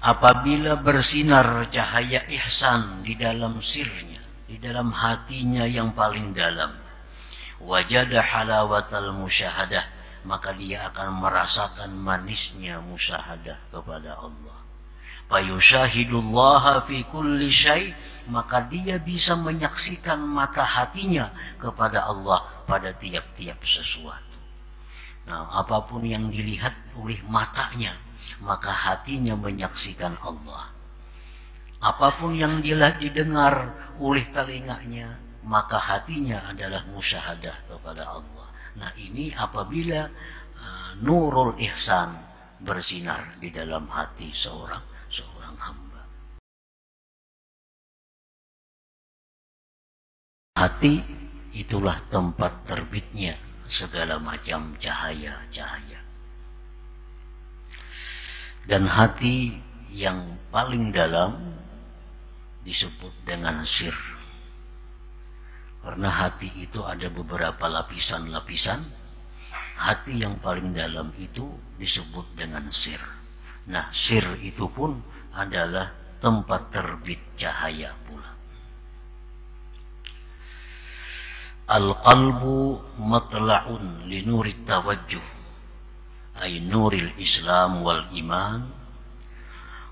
Apabila bersinar cahaya ihsan di dalam sirnya, di dalam hatinya yang paling dalam, wajada halawatal musyahadah, maka dia akan merasakan manisnya musyahadah kepada Allah. Fayusyahidullaha fi kulli syai', maka dia bisa menyaksikan mata hatinya kepada Allah pada tiap-tiap sesuatu. Nah, apapun yang dilihat oleh matanya, maka hatinya menyaksikan Allah. Apapun yang didengar oleh telinganya, maka hatinya adalah musyahadah kepada Allah. Nah, ini apabila nurul ihsan bersinar di dalam hati seorang hamba. Hati itulah tempat terbitnya segala macam cahaya-cahaya. Dan hati yang paling dalam disebut dengan sir. Karena hati itu ada beberapa lapisan-lapisan. Hati yang paling dalam itu disebut dengan sir. Nah, sir itu pun adalah tempat terbit cahaya pula. Al-qalbu matla'un li nurit tawajjuh, ay nuril Islam wal iman,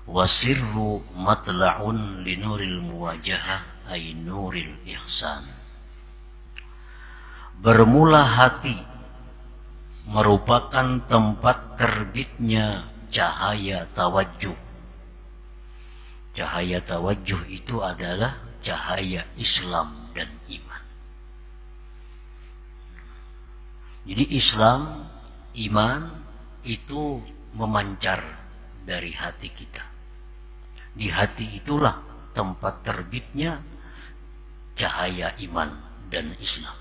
wa sirru matla'un li nuril muwajahah, ay nuril ihsan. Bermula hati merupakan tempat terbitnya cahaya tawajjuh. Cahaya tawajjuh itu adalah cahaya Islam dan iman. Jadi Islam, iman itu memancar dari hati kita. Di hati itulah tempat terbitnya cahaya iman dan Islam.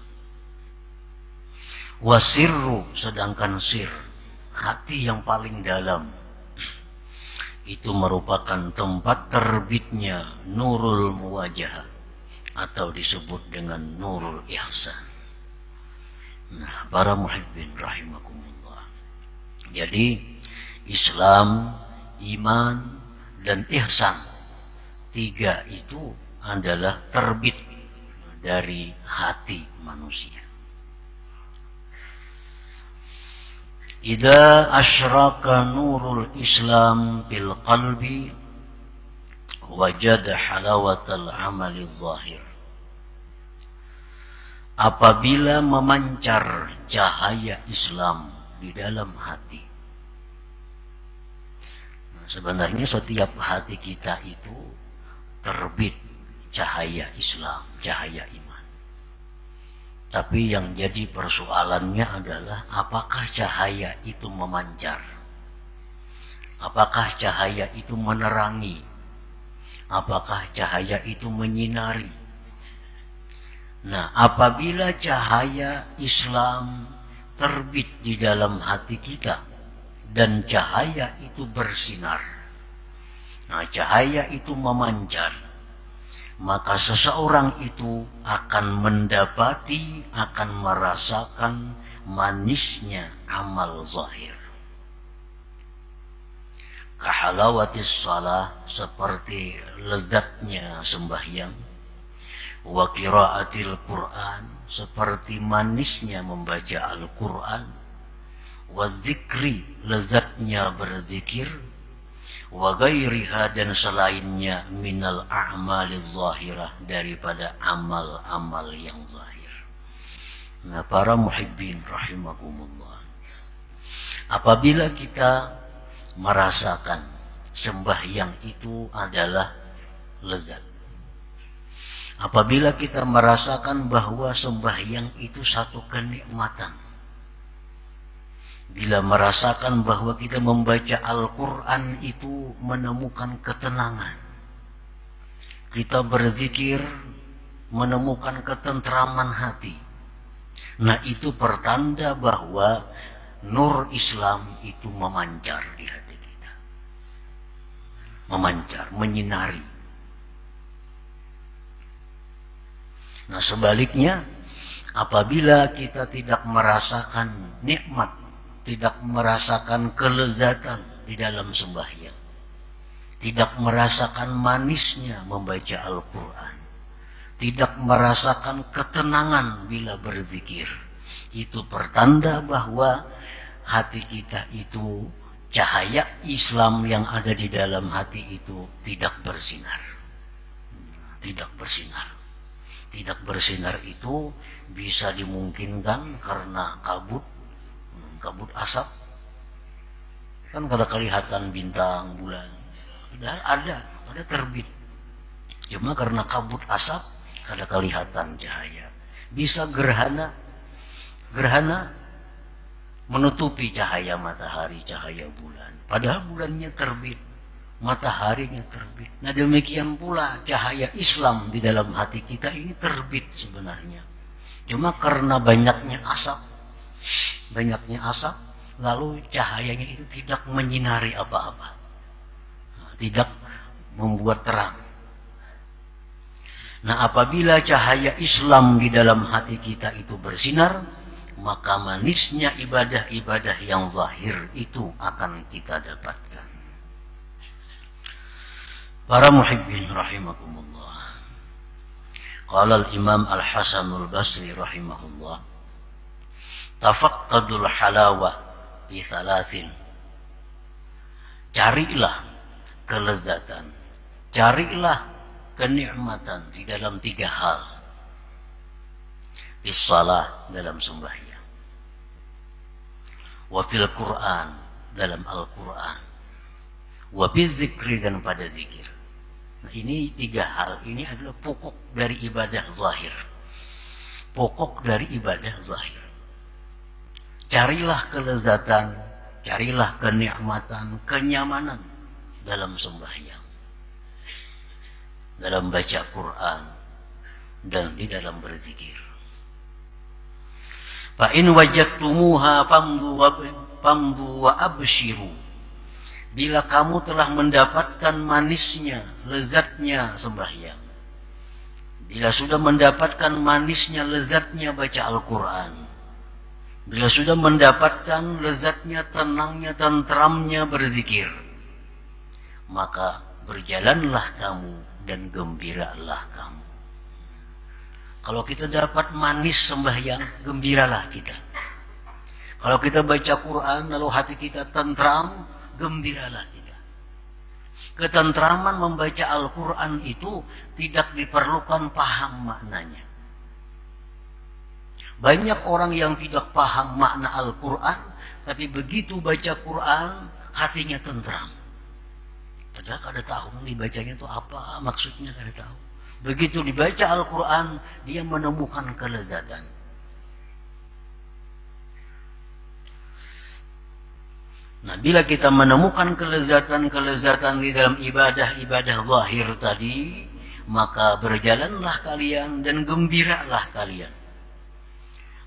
Wasirru, sedangkan sir, hati yang paling dalam, itu merupakan tempat terbitnya nurul muwajah, atau disebut dengan nurul ihsan. Nah, para muhibbin rahimakumullah. Jadi Islam, iman, dan ihsan, tiga itu adalah terbit dari hati manusia. Idza asyraka nurul Islam bil qalbi wajada halawatal amali zahir. Apabila memancar cahaya Islam di dalam hati. Nah, sebenarnya setiap hati kita itu terbit cahaya Islam, cahaya iman. Tapi yang jadi persoalannya adalah apakah cahaya itu memancar? Apakah cahaya itu menerangi? Apakah cahaya itu menyinari? Nah, apabila cahaya Islam terbit di dalam hati kita dan cahaya itu bersinar, nah cahaya itu memancar, maka seseorang itu akan mendapati, akan merasakan manisnya amal zahir. Kahalawatis salah, seperti lezatnya sembahyang. Wa qiraatil Quran, seperti manisnya membaca Al-Quran. Wa zikri, lezatnya berzikir. Wa ghairiha, dan selainnya minal a'maliz zahirah, daripada amal-amal yang zahir. Nah, para muhibbin rahimakumullah, apabila kita merasakan sembahyang itu adalah lezat, apabila kita merasakan bahwa sembahyang itu satu kenikmatan, bila merasakan bahwa kita membaca Al-Quran itu menemukan ketenangan, kita berzikir menemukan ketentraman hati, nah itu pertanda bahwa nur Islam itu memancar di hati kita, memancar, menyinari. Nah sebaliknya, apabila kita tidak merasakan nikmat, tidak merasakan kelezatan di dalam sembahyang, tidak merasakan manisnya membaca Al-Quran, tidak merasakan ketenangan bila berzikir, itu pertanda bahwa hati kita itu, cahaya Islam yang ada di dalam hati itu tidak bersinar. Tidak bersinar. Tidak bersinar itu bisa dimungkinkan karena kabut asap. Kan kada kelihatan bintang, bulan. Ada terbit. Cuma karena kabut asap kada kelihatan cahaya. Bisa gerhana menutupi cahaya matahari, cahaya bulan. Padahal bulannya terbit, mataharinya terbit. Nah demikian pula cahaya Islam di dalam hati kita ini terbit sebenarnya. Cuma karena banyaknya asap, lalu cahayanya itu tidak menyinari apa-apa, tidak membuat terang. Nah apabila cahaya Islam di dalam hati kita itu bersinar, maka manisnya ibadah-ibadah yang zahir itu akan kita dapatkan. Para muhibbin rahimakumullah. Qala al-Imam Al-Hasan Al-Basri rahimahullah, tafaqqadul halawah bi thalathin. Carilah kelezatan, carilah kenikmatan di dalam 3 hal. Bis shalah, dalam sembahyang, wa fil Quran, dalam Al-Quran, wa bil zikri, dan pada zikir. Nah ini 3 hal ini adalah pokok dari ibadah zahir. Pokok dari ibadah zahir. Carilah kelezatan, carilah kenikmatan, kenyamanan dalam sembahyang, dalam baca Quran, dan di dalam berzikir. Fa in wajadtumuha famdu wa abshiru. Bila kamu telah mendapatkan manisnya, lezatnya sembahyang, bila sudah mendapatkan manisnya, lezatnya baca Al-Quran, bila sudah mendapatkan lezatnya, tenangnya, tentramnya berzikir, maka berjalanlah kamu dan gembiralah kamu. Kalau kita dapat manis sembahyang, gembiralah kita. Kalau kita baca Quran lalu hati kita tentram, gembiralah kita. Ketentraman membaca Al-Quran itu tidak diperlukan paham maknanya. Banyak orang yang tidak paham makna Al-Quran, tapi begitu baca Quran hatinya tentram. Padahal kada tahu dibacanya itu apa, maksudnya kada tahu. Begitu dibaca Al-Quran, dia menemukan kelezatan. Nah, bila kita menemukan kelezatan-kelezatan di dalam ibadah-ibadah zahir tadi, maka berjalanlah kalian dan gembiralah kalian.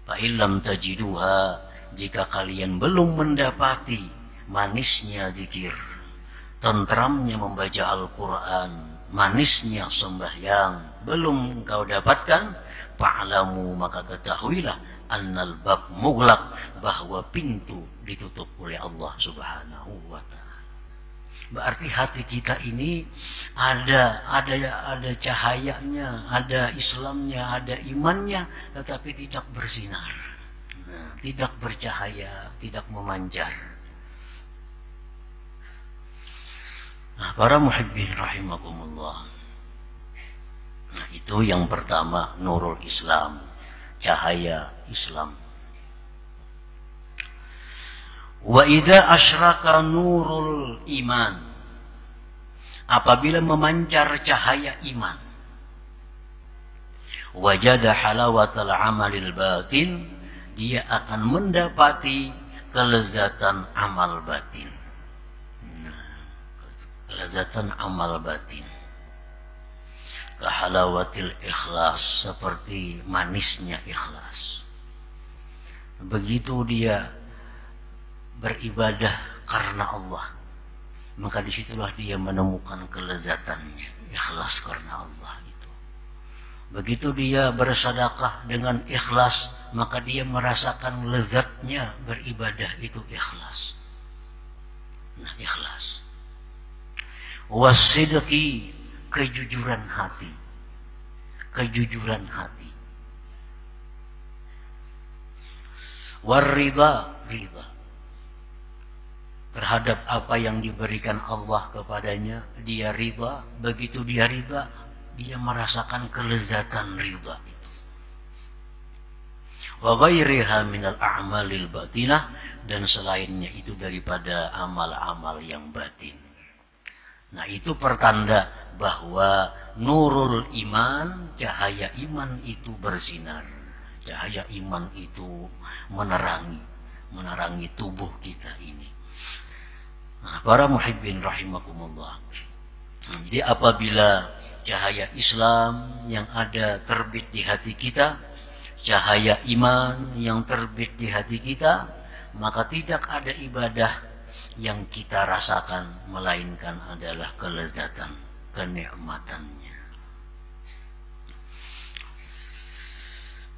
Fa illam tajiduha, jika kalian belum mendapati manisnya zikir, tentramnya membaca Al-Quran, manisnya sembahyang, belum kau dapatkan, fa'lamu, maka ketahuilah, annal bab mughlaq, bahwa pintu ditutup oleh Allah Subhanahu wa ta'ala. Berarti hati kita ini ada cahayanya, ada Islamnya, ada imannya, tetapi tidak bersinar, tidak bercahaya, tidak memancar. Nah, para muhibbin rahimakumullah. Nah, itu yang pertama, nurul Islam, cahaya Islam. Wa idza asyraka nurul iman, apabila memancar cahaya iman, wajada halawatal amalil batin, dia akan mendapati kelezatan amal batin. Kelezatan amal batin, kahalawatil ikhlas, seperti manisnya ikhlas. Begitu dia beribadah karena Allah, maka disitulah dia menemukan kelezatannya, ikhlas karena Allah itu. Begitu dia bersedekah dengan ikhlas, maka dia merasakan lezatnya beribadah itu ikhlas. Nah, ikhlas. Wasidqi, kejujuran hati. Kejujuran hati. Warida, ridha. Terhadap apa yang diberikan Allah kepadanya, dia ridha. Begitu dia ridha, dia merasakan kelezatan ridha itu. Wa ghairiha minal a'malil batinah, dan selainnya itu daripada amal-amal yang batin. Nah, itu pertanda bahwa nurul iman, cahaya iman itu bersinar. Cahaya iman itu menerangi tubuh kita ini. Nah, para muhibbin rahimakumullah. Jadi apabila cahaya Islam yang ada terbit di hati kita, cahaya iman yang terbit di hati kita, maka tidak ada ibadah yang kita rasakan melainkan adalah kelezatan, kenikmatannya.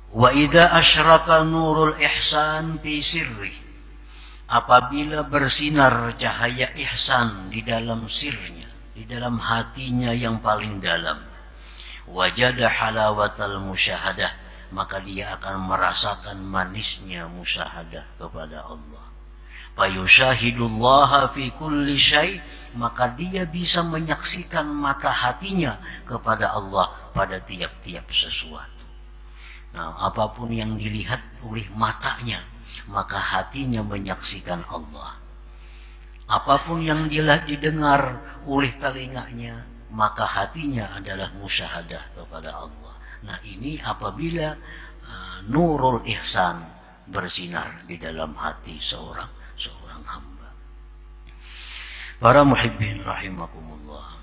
Wa idza asyraka nurul ihsan fi sirri, apabila bersinar cahaya ihsan di dalam sirnya, di dalam hatinya yang paling dalam, wajada halawatal musyahadah, maka dia akan merasakan manisnya musyahadah kepada Allah. Fayushahidullaha fi kulli syai', maka dia bisa menyaksikan mata hatinya kepada Allah pada tiap-tiap sesuatu. Nah, apapun yang dilihat oleh matanya, maka hatinya menyaksikan Allah. Apapun yang didengar oleh telinganya, maka hatinya adalah musyahadah kepada Allah. Nah, ini apabila nurul ihsan bersinar di dalam hati seorang hamba. Para muhibbin rahimakumullah.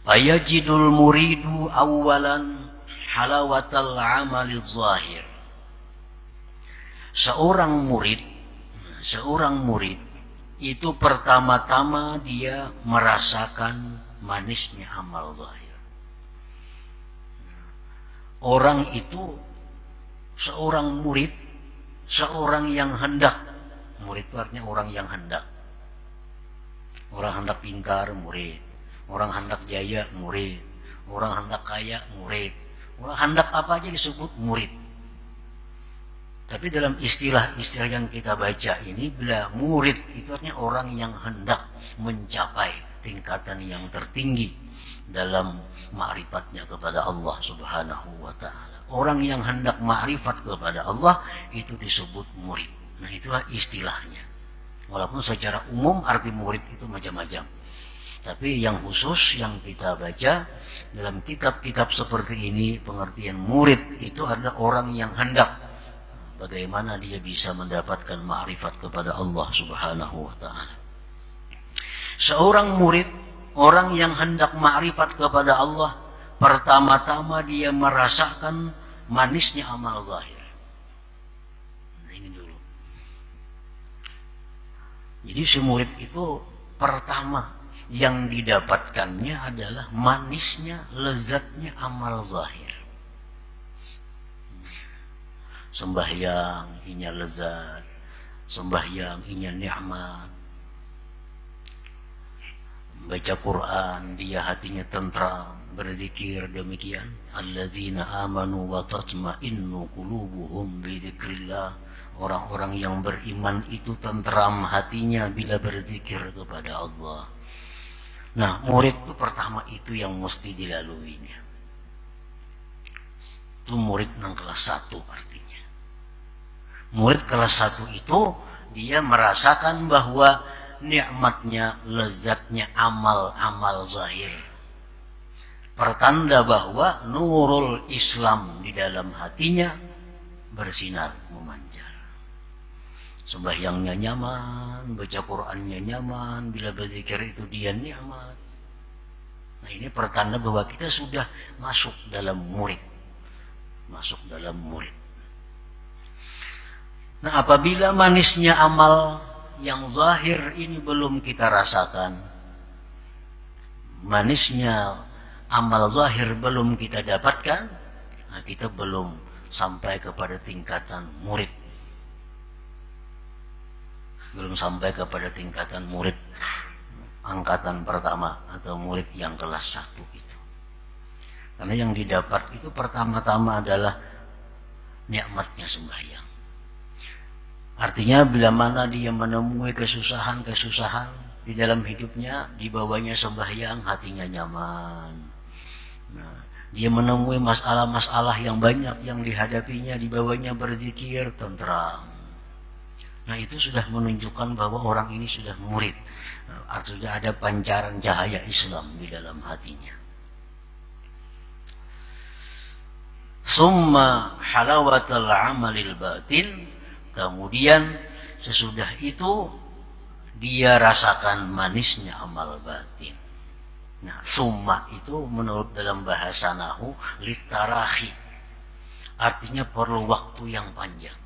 Ayajidul muridu awalan halawatal amaliz zahir. Seorang murid itu pertama-tama dia merasakan manisnya amal zahir. Orang itu seorang murid, seorang yang hendak. Murid itu artinya orang yang hendak. Orang hendak pintar, murid. Orang hendak jaya, murid. Orang hendak kaya, murid. Orang hendak apa aja disebut murid. Tapi dalam istilah-istilah yang kita baca ini, bila murid itu artinya orang yang hendak mencapai tingkatan yang tertinggi dalam ma'rifatnya kepada Allah Subhanahu wa ta'ala. Orang yang hendak ma'rifat kepada Allah itu disebut murid. Nah, itulah istilahnya. Walaupun secara umum arti murid itu macam-macam. Tapi yang khusus yang kita baca dalam kitab-kitab seperti ini, pengertian murid itu adalah orang yang hendak bagaimana dia bisa mendapatkan ma'rifat kepada Allah Subhanahu wa ta'ala. Seorang murid, orang yang hendak ma'rifat kepada Allah, pertama-tama dia merasakan manisnya amal zahir. Nah, ini dulu. Jadi si murid itu pertama yang didapatkannya adalah manisnya, lezatnya amal zahir. Sembahyang inya lezat, sembahyang inya nikmat. Baca Quran dia hatinya tentram, berzikir demikian. Alladzina amanu wa tatma'innu qulubuhum bi dzikrillah. Orang-orang yang beriman itu tentram hatinya bila berzikir kepada Allah. Nah, murid itu pertama itu yang mesti dilaluinya. Itu murid yang kelas 1 artinya. Murid kelas 1 itu dia merasakan bahwa nikmatnya, lezatnya amal-amal zahir. Pertanda bahwa nurul Islam di dalam hatinya bersinar, memancar. Sembahyangnya nyaman, baca Qur'annya nyaman, bila berzikir itu dia nikmat. Nah, ini pertanda bahwa kita sudah masuk dalam murid. Masuk dalam murid. Nah, apabila manisnya amal yang zahir ini belum kita rasakan, manisnya amal zahir belum kita dapatkan, nah kita belum sampai kepada tingkatan murid. Belum sampai kepada tingkatan murid angkatan pertama atau murid yang kelas 1 itu. Karena yang didapat itu pertama-tama adalah nikmatnya sembahyang. Artinya bila mana dia menemui kesusahan-kesusahan di dalam hidupnya, dibawanya sembahyang, hatinya nyaman. Nah, dia menemui masalah-masalah yang banyak yang dihadapinya, dibawanya berzikir, tentram. Nah, itu sudah menunjukkan bahwa orang ini sudah murid. Sudah ada pancaran cahaya Islam di dalam hatinya. Summa halawatul amalil batin. Kemudian sesudah itu dia rasakan manisnya amal batin. Nah, summa itu menurut dalam bahasa Nahwu litarahi. Artinya perlu waktu yang panjang.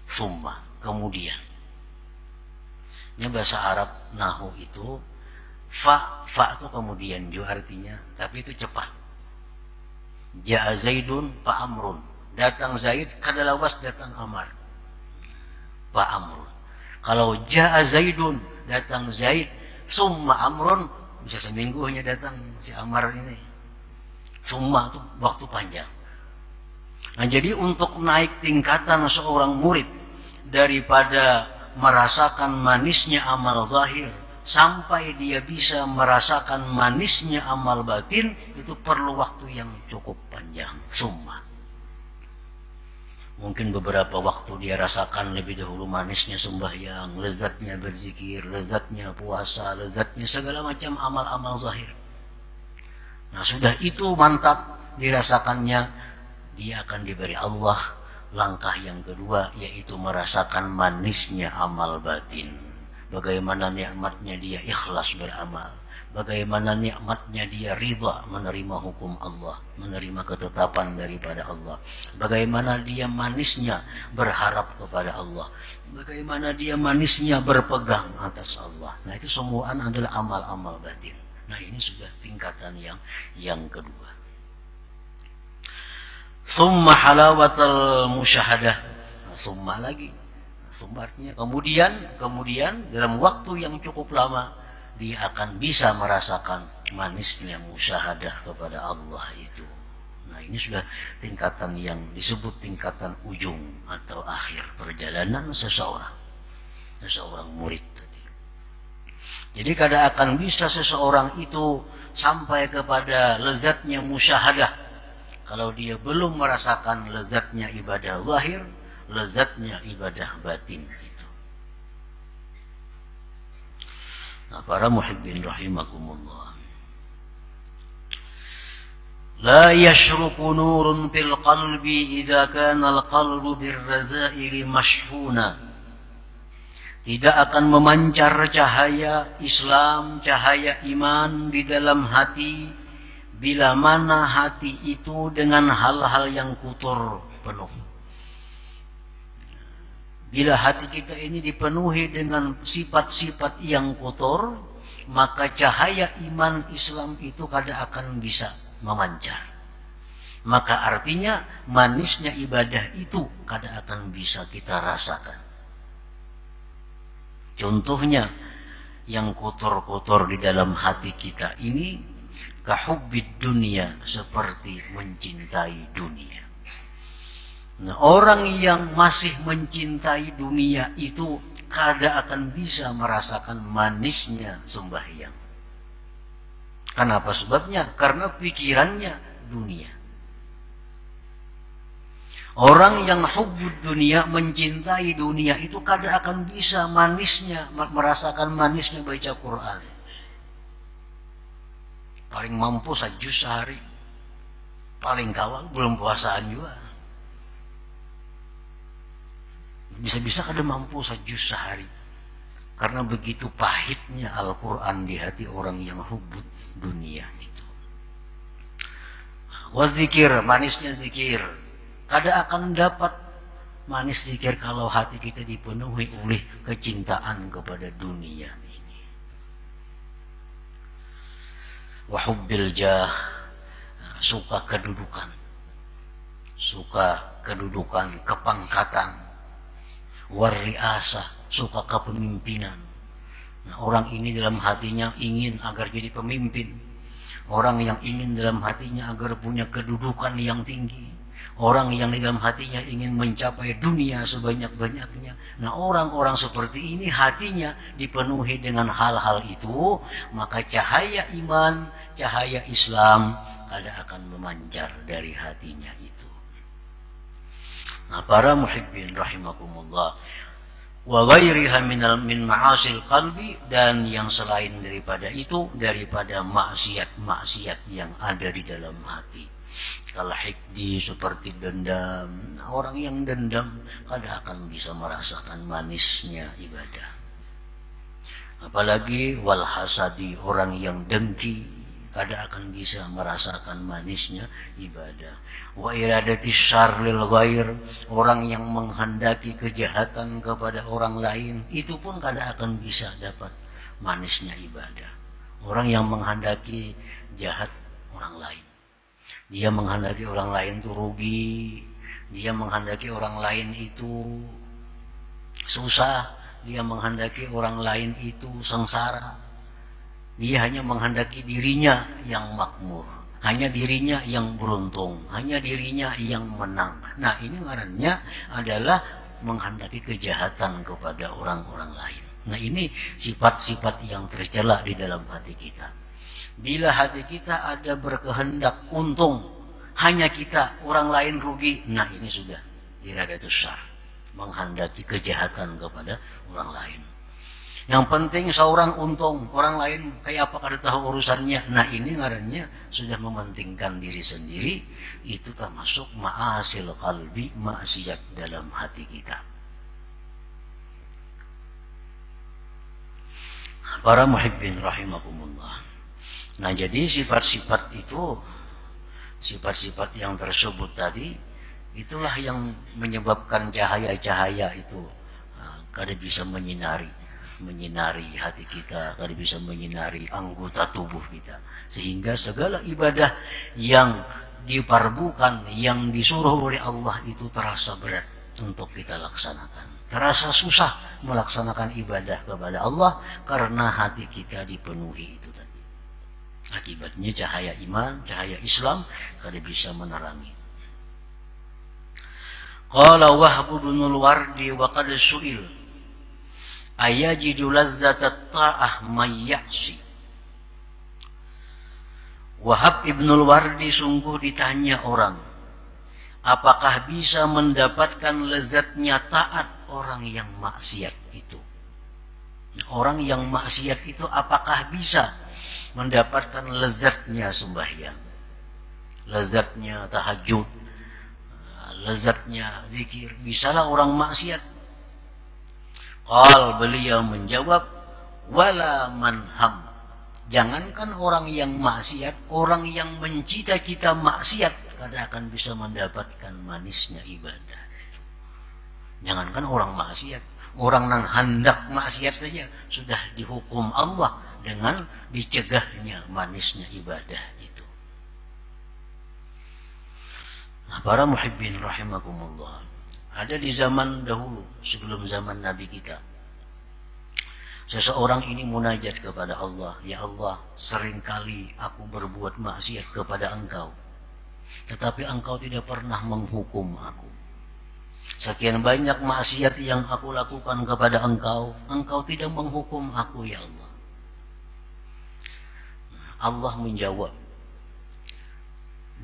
Summa, kemudian. Ini bahasa Arab Nahwu itu fa itu kemudian juga artinya, tapi itu cepat. Ja'a Zaidun fa amrun. Datang Zaid, kadalawas datang Amar. Fa amrun. Kalau ja'a Zaidun, datang Zaid, summa amrun, bisa seminggu hanya datang si Amar ini. Summa itu waktu panjang. Nah, jadi untuk naik tingkatan seorang murid daripada merasakan manisnya amal zahir sampai dia bisa merasakan manisnya amal batin, itu perlu waktu yang cukup panjang. Summa. Mungkin beberapa waktu dia rasakan lebih dahulu manisnya sembahyang, lezatnya berzikir, lezatnya puasa, lezatnya segala macam amal-amal zahir. Nah, sudah itu mantap dirasakannya, dia akan diberi Allah langkah yang kedua, yaitu merasakan manisnya amal batin. Bagaimana nikmatnya dia ikhlas beramal, bagaimana nikmatnya dia ridha menerima hukum Allah, menerima ketetapan daripada Allah, bagaimana dia manisnya berharap kepada Allah, bagaimana dia manisnya berpegang atas Allah. Nah, itu semua adalah amal-amal batin. Nah, ini sudah tingkatan yang kedua. Summa halawatul musyahadah. Nah, summa lagi. Summa artinya kemudian dalam waktu yang cukup lama dia akan bisa merasakan manisnya musyahadah kepada Allah itu. Nah, ini sudah tingkatan yang disebut tingkatan ujung atau akhir perjalanan seseorang murid tadi. Jadi kada akan bisa seseorang itu sampai kepada lezatnya musyahadah kalau dia belum merasakan lezatnya ibadah zahir, lezatnya ibadah batin itu. Nah, para muhibbin rahimakumullah. La yashruqu nurun fil qalbi idza kana al-qalbu birrazaili mashhuna. Tidak akan memancar cahaya Islam, cahaya iman di dalam hati bila mana hati itu dengan hal-hal yang kotor penuh. Bila hati kita ini dipenuhi dengan sifat-sifat yang kotor, maka cahaya iman Islam itu kada akan bisa memancar. Maka artinya manisnya ibadah itu kada akan bisa kita rasakan. Contohnya, yang kotor-kotor di dalam hati kita ini, kahubbid dunia, seperti mencintai dunia. Nah, orang yang masih mencintai dunia itu kada akan bisa merasakan manisnya sembahyang. Kenapa sebabnya? Karena pikirannya dunia. Orang yang hubbud dunia, mencintai dunia itu kada akan bisa manisnya, merasakan manisnya baca Quran. Paling mampu sajus sehari, paling kawal belum puasaan juga. Bisa-bisa kada mampu sajus sehari, karena begitu pahitnya Al-Quran di hati orang yang hubbud dunia itu. Wazikir, manisnya zikir, kada akan dapat manis zikir kalau hati kita dipenuhi oleh kecintaan kepada dunia ini. wa hubbil jah, suka kedudukan, kepangkatan, warriasah, suka kepemimpinan. Nah, orang ini dalam hatinya ingin agar jadi pemimpin. Orang yang ingin dalam hatinya agar punya kedudukan yang tinggi. Orang yang dalam hatinya ingin mencapai dunia sebanyak-banyaknya. Nah, orang-orang seperti ini hatinya dipenuhi dengan hal-hal itu, maka cahaya iman, cahaya Islam akan memancar dari hatinya itu. Nah, para muhibbin rahimakumullah, wa ghairiha min ma'asil qalbi, dan yang selain daripada itu, daripada maksiat-maksiat yang ada di dalam hati. Kalau hikdi, seperti dendam. Orang yang dendam kadang akan bisa merasakan manisnya ibadah. Apalagi wal hasadi, orang yang dengki kadang akan bisa merasakan manisnya ibadah. Wa iradati syarr lil ghair, orang yang menghendaki kejahatan kepada orang lain, itu pun kadang akan bisa dapat manisnya ibadah. Orang yang menghendaki jahat orang lain, dia menghendaki orang lain itu rugi, dia menghendaki orang lain itu susah, dia menghendaki orang lain itu sengsara. Dia hanya menghendaki dirinya yang makmur, hanya dirinya yang beruntung, hanya dirinya yang menang. Nah, ini ngarannya adalah menghendaki kejahatan kepada orang-orang lain. Nah, ini sifat-sifat yang tercela di dalam hati kita. Bila hati kita ada berkehendak untung, hanya kita, orang lain rugi, nah ini sudah iradatus syarr, menghendaki kejahatan kepada orang lain. Yang penting seorang untung, orang lain kayak apa kada tahu urusannya. Nah, ini ngarannya sudah mementingkan diri sendiri. Itu termasuk ma'asil qalbi, maksiat dalam hati kita. Para muhibbin rahimakumullah. Nah, jadi sifat-sifat itu, sifat-sifat yang tersebut tadi, itulah yang menyebabkan cahaya-cahaya itu kada bisa menyinari hati kita, kada bisa menyinari anggota tubuh kita, sehingga segala ibadah yang dipardukan, yang disuruh oleh Allah itu terasa berat untuk kita laksanakan, terasa susah melaksanakan ibadah kepada Allah karena hati kita dipenuhi itu tadi. Akibatnya cahaya iman, cahaya Islam kada bisa menerangi. Qala Wahb bin al-Wardi wa qad su'il ayajidu lazzatat ta'ah may ya'si. Wahab Ibnul Wardi sungguh ditanya orang, apakah bisa mendapatkan lezatnya taat orang yang maksiat itu? Orang yang maksiat itu apakah bisa mendapatkan lezatnya sembahyang, lezatnya tahajud, lezatnya zikir? Bisalah orang maksiat? Beliau menjawab, wala manham. Jangankan orang yang maksiat, orang yang mencita-cita maksiat kada akan bisa mendapatkan manisnya ibadah. Jangankan orang maksiat, orang yang hendak maksiat saja sudah dihukum Allah dengan dicegahnya manisnya ibadah itu. Nah, para muhibbin rahimakumullah, ada di zaman dahulu sebelum zaman Nabi kita, seseorang ini munajat kepada Allah, ya Allah, seringkali aku berbuat maksiat kepada Engkau, tetapi Engkau tidak pernah menghukum aku. Sekian banyak maksiat yang aku lakukan kepada Engkau, Engkau tidak menghukum aku, ya Allah. Allah menjawab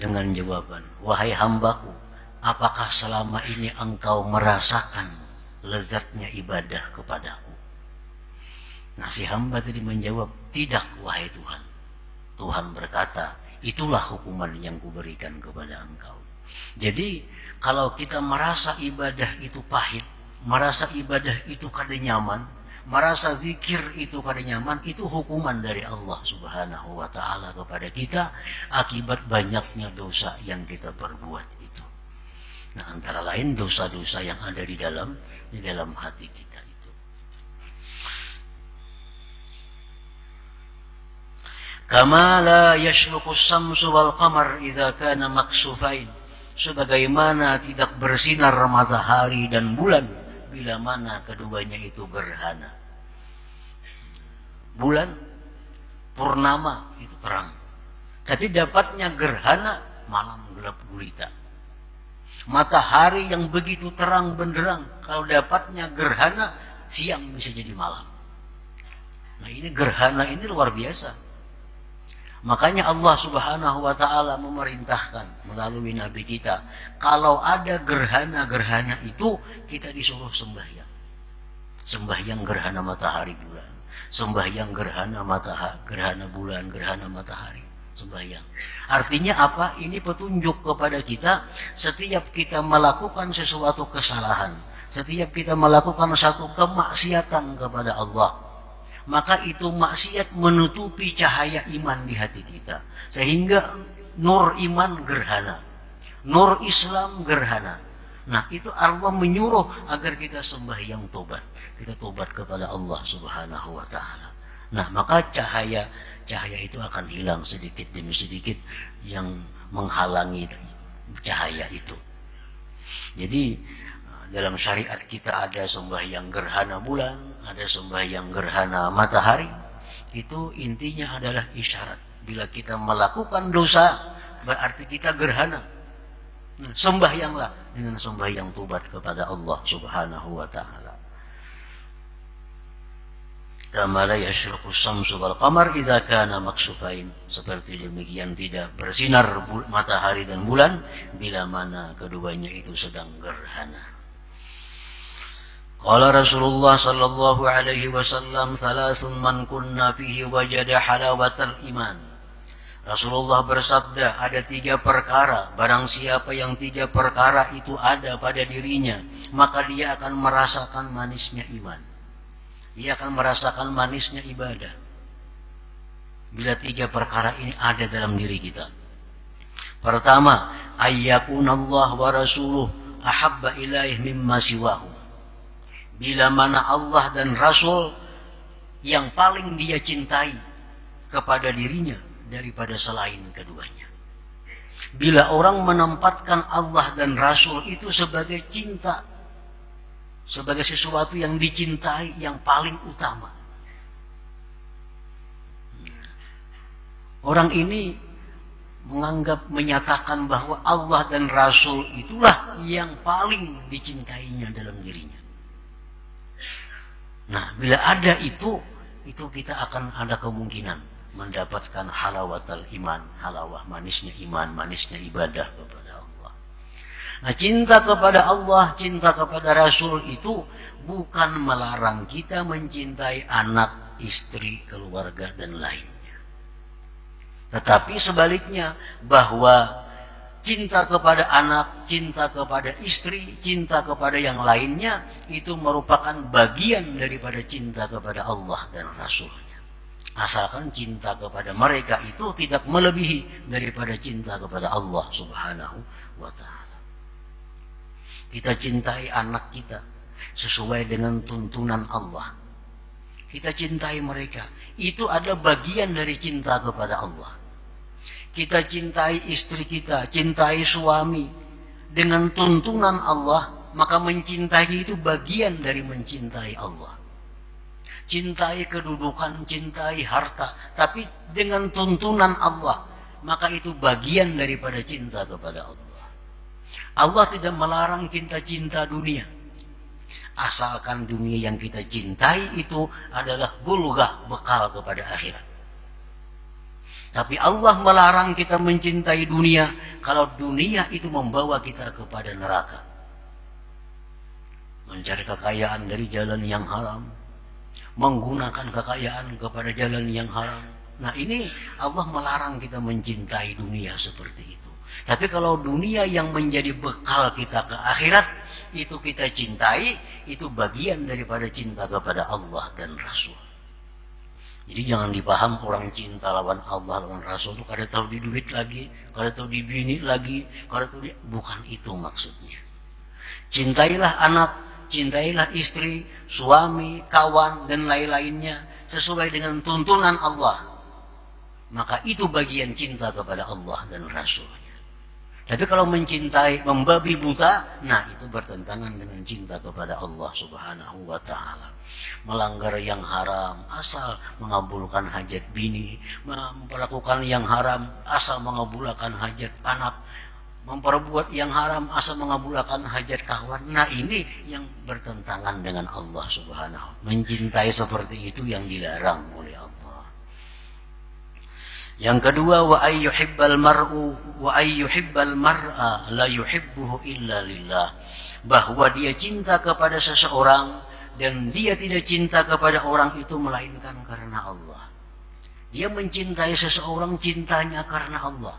dengan jawaban, wahai hambaku, apakah selama ini engkau merasakan lezatnya ibadah kepadaku? Nah, si hamba tadi menjawab, tidak wahai Tuhan. Tuhan berkata, itulah hukuman yang kuberikan kepada engkau. Jadi kalau kita merasa ibadah itu pahit, merasa ibadah itu kada nyaman, merasa zikir itu kada nyaman, itu hukuman dari Allah Subhanahu wa ta'ala kepada kita akibat banyaknya dosa yang kita perbuat itu. Nah, antara lain dosa-dosa yang ada di dalam hati kita itu. Kama la yashruqus samsu wal qamar idza kana maksufain. Sebagaimana tidak bersinar matahari dan bulan bila mana keduanya itu gerhana. Bulan purnama itu terang, tapi dapatnya gerhana malam gelap gulita. Matahari yang begitu terang benderang, kalau dapatnya gerhana siang bisa jadi malam. Nah ini gerhana ini luar biasa. Makanya Allah Subhanahu wa ta'ala memerintahkan melalui Nabi kita, kalau ada gerhana-gerhana itu kita disuruh sembahyang. Sembahyang gerhana matahari bulan, sembahyang gerhana matahari, gerhana bulan, gerhana matahari, sembahyang. Artinya apa? Ini petunjuk kepada kita, setiap kita melakukan sesuatu kesalahan, setiap kita melakukan satu kemaksiatan kepada Allah, maka itu maksiat menutupi cahaya iman di hati kita, sehingga nur iman gerhana, nur Islam gerhana. Nah itu Allah menyuruh agar kita sembahyang tobat, kita tobat kepada Allah Subhanahu wa ta'ala. Nah maka cahaya itu akan hilang sedikit demi sedikit yang menghalangi cahaya itu. Jadi dalam syariat kita ada sembahyang gerhana bulan, ada sembahyang gerhana matahari. Itu intinya adalah isyarat. Bila kita melakukan dosa, berarti kita gerhana. Nah, sembahyanglah dengan sembahyang tobat kepada Allah Subhanahu wa ta'ala. Kama la yashruqus samsu wal qamar idza kana maksufain. Seperti demikian tidak bersinar matahari dan bulan bila mana keduanya itu sedang gerhana. Qala Rasulullah sallallahu alaihi wasallam, "Thalathun man kunna fihi wajada halawatal iman." Rasulullah bersabda, ada 3 perkara, barang siapa yang 3 perkara itu ada pada dirinya, maka dia akan merasakan manisnya iman. Dia akan merasakan manisnya ibadah. Bila 3 perkara ini ada dalam diri kita. Pertama, ayyakunallah wa rasuluh ahabba ilaih mimma siwahu. Bila mana Allah dan Rasul yang paling dia cintai kepada dirinya daripada selain keduanya. Bila orang menempatkan Allah dan Rasul itu sebagai cinta, sebagai sesuatu yang dicintai yang paling utama, orang ini menyatakan bahwa Allah dan Rasul itulah yang paling dicintainya dalam dirinya. Nah, bila ada itu kita akan ada kemungkinan mendapatkan halawatal iman, halawah manisnya iman, manisnya ibadah kepada Allah. Nah, cinta kepada Allah, cinta kepada Rasul itu bukan melarang kita mencintai anak, istri, keluarga, dan lainnya. Tetapi sebaliknya, bahwa cinta kepada anak, cinta kepada istri, cinta kepada yang lainnya itu merupakan bagian daripada cinta kepada Allah dan Rasulnya. Asalkan cinta kepada mereka itu tidak melebihi daripada cinta kepada Allah Subhanahu wa ta'ala. Kita cintai anak kita sesuai dengan tuntunan Allah. Kita cintai mereka. Itu ada bagian dari cinta kepada Allah. Kita cintai istri kita, cintai suami dengan tuntunan Allah, maka mencintai itu bagian dari mencintai Allah. Cintai kedudukan, cintai harta, tapi dengan tuntunan Allah, maka itu bagian daripada cinta kepada Allah. Allah tidak melarang kita cinta dunia, asalkan dunia yang kita cintai itu adalah bulghah, bekal kepada akhirat. Tapi Allah melarang kita mencintai dunia kalau dunia itu membawa kita kepada neraka. Mencari kekayaan dari jalan yang haram, menggunakan kekayaan kepada jalan yang haram. Nah ini Allah melarang kita mencintai dunia seperti itu. Tapi kalau dunia yang menjadi bekal kita ke akhirat, itu kita cintai, itu bagian daripada cinta kepada Allah dan Rasul. Jadi jangan dipaham orang cinta lawan Allah, lawan Rasul itu kada tahu di duit lagi, kada tahu di bini lagi, kada tahu di... Bukan itu maksudnya. Cintailah anak, cintailah istri, suami, kawan, dan lain-lainnya sesuai dengan tuntunan Allah. maka itu bagian cinta kepada Allah dan Rasulnya. Tapi kalau mencintai, membabi buta, nah itu bertentangan dengan cinta kepada Allah Subhanahu wa ta'ala. Melanggar yang haram, asal mengabulkan hajat bini, melakukan yang haram, asal mengabulkan hajat anak, memperbuat yang haram, asal mengabulkan hajat kawan. Nah ini yang bertentangan dengan Allah Subhanahu. Mencintai seperti itu yang dilarang oleh Allah. Yang kedua, wa ayyuhibbal mar'a la yuhibbuhu illa lillah. Bahwa dia cinta kepada seseorang dan dia tidak cinta kepada orang itu melainkan karena Allah. Dia mencintai seseorang cintanya karena Allah.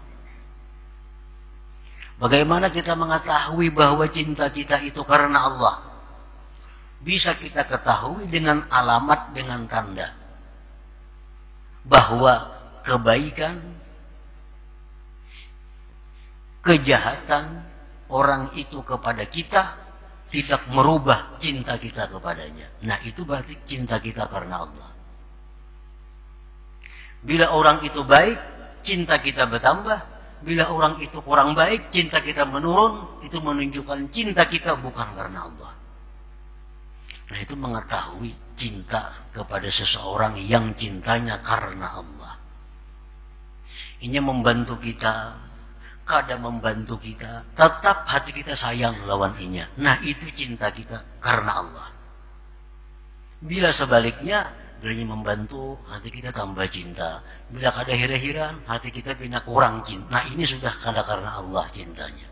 Bagaimana kita mengetahui bahwa cinta kita itu karena Allah? Bisa kita ketahui dengan alamat, dengan tanda. Bahwa kebaikan, kejahatan orang itu kepada kita tidak merubah cinta kita kepadanya. Nah itu berarti cinta kita karena Allah. Bila orang itu baik, cinta kita bertambah. Bila orang itu kurang baik, cinta kita menurun. Itu menunjukkan cinta kita bukan karena Allah. Nah itu mengetahui cinta kepada seseorang yang cintanya karena Allah. Ini membantu kita, kadang membantu kita, tetap hati kita sayang lawan inya. Nah itu cinta kita karena Allah. Bila sebaliknya, bila ini membantu, hati kita tambah cinta. Bila kada hira-hiran, hati kita bina kurang cinta. Nah ini sudah karena Allah cintanya.